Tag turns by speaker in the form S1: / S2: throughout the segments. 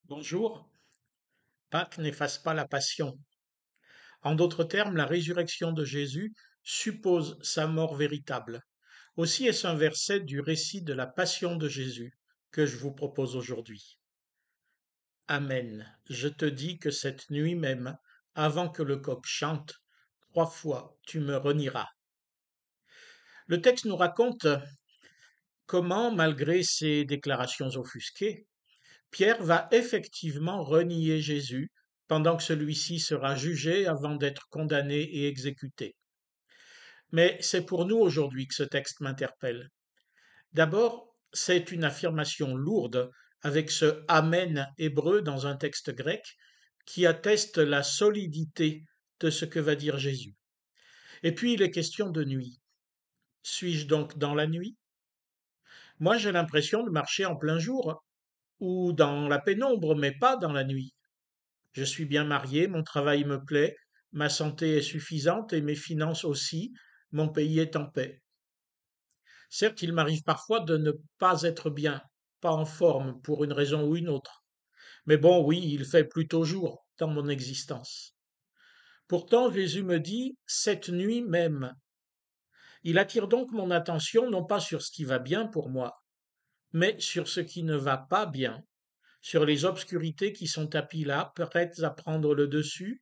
S1: Bonjour, Pâques n'efface pas la passion. En d'autres termes, la résurrection de Jésus suppose sa mort véritable. Aussi est-ce un verset du récit de la passion de Jésus que je vous propose aujourd'hui. Amen. Je te dis que cette nuit même, avant que le coq chante, 3 fois tu me renieras. Le texte nous raconte comment, malgré ses déclarations offusquées, Pierre va effectivement renier Jésus pendant que celui-ci sera jugé avant d'être condamné et exécuté. Mais c'est pour nous aujourd'hui que ce texte m'interpelle. D'abord, c'est une affirmation lourde avec ce Amen hébreu dans un texte grec qui atteste la solidité de ce que va dire Jésus. Et puis il est question de nuit. Suis-je donc dans la nuit? Moi j'ai l'impression de marcher en plein jour ou dans la pénombre, mais pas dans la nuit. Je suis bien marié, mon travail me plaît, ma santé est suffisante et mes finances aussi, mon pays est en paix. Certes, il m'arrive parfois de ne pas être bien, pas en forme pour une raison ou une autre. Mais bon, oui, il fait plutôt jour dans mon existence. Pourtant, Jésus me dit, cette nuit même. Il attire donc mon attention non pas sur ce qui va bien pour moi, mais sur ce qui ne va pas bien, sur les obscurités qui sont tapies là, prêtes à prendre le dessus.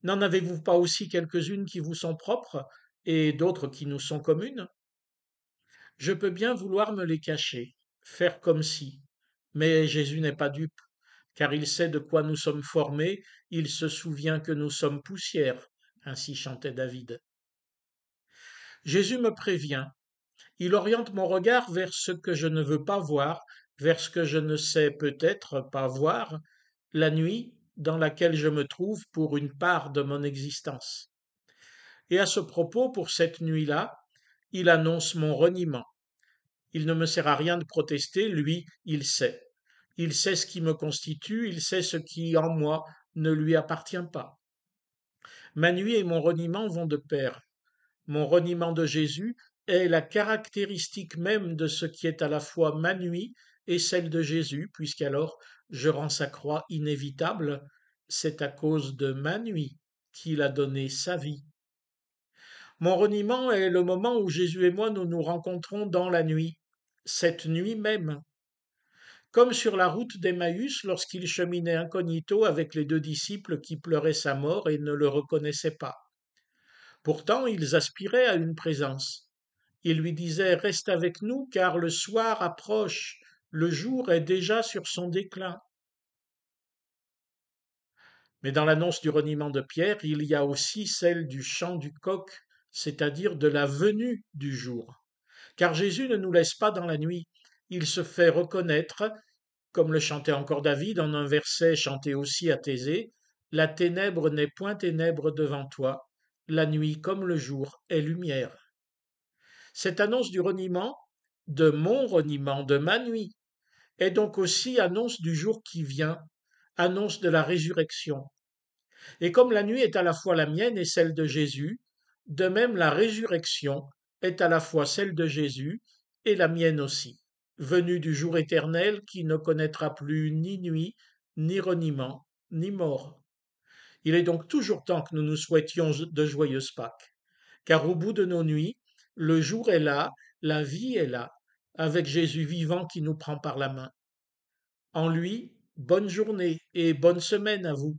S1: N'en avez-vous pas aussi quelques-unes qui vous sont propres et d'autres qui nous sont communes? Je peux bien vouloir me les cacher, faire comme si, mais Jésus n'est pas dupe, car il sait de quoi nous sommes formés, il se souvient que nous sommes poussière, ainsi chantait David. Jésus me prévient, il oriente mon regard vers ce que je ne veux pas voir, vers ce que je ne sais peut-être pas voir, la nuit dans laquelle je me trouve pour une part de mon existence. Et à ce propos, pour cette nuit-là, il annonce mon reniement. Il ne me sert à rien de protester, lui, il sait. Il sait ce qui me constitue, il sait ce qui, en moi, ne lui appartient pas. Ma nuit et mon reniement vont de pair. Mon reniement de Jésus est la caractéristique même de ce qui est à la fois ma nuit et celle de Jésus, puisqu'alors je rends sa croix inévitable. C'est à cause de ma nuit qu'il a donné sa vie. Mon reniement est le moment où Jésus et moi nous nous rencontrons dans la nuit, cette nuit même. Comme sur la route d'Emmaüs lorsqu'il cheminait incognito avec les 2 disciples qui pleuraient sa mort et ne le reconnaissaient pas. Pourtant, ils aspiraient à une présence. Ils lui disaient Reste avec nous, car le soir approche, le jour est déjà sur son déclin. Mais dans l'annonce du reniement de Pierre, il y a aussi celle du chant du coq, c'est-à-dire de la venue du jour. Car Jésus ne nous laisse pas dans la nuit, il se fait reconnaître, comme le chantait encore David en un verset chanté aussi à Thésée, La ténèbre n'est point ténèbre devant toi, la nuit comme le jour est lumière. Cette annonce du reniement, de mon reniement, de ma nuit, est donc aussi annonce du jour qui vient, annonce de la résurrection. Et comme la nuit est à la fois la mienne et celle de Jésus, de même la résurrection est à la fois celle de Jésus et la mienne aussi, venue du jour éternel qui ne connaîtra plus ni nuit, ni reniement, ni mort. Il est donc toujours temps que nous nous souhaitions de joyeuses Pâques, car au bout de nos nuits, le jour est là, la vie est là, avec Jésus vivant qui nous prend par la main. En lui, bonne journée et bonne semaine à vous.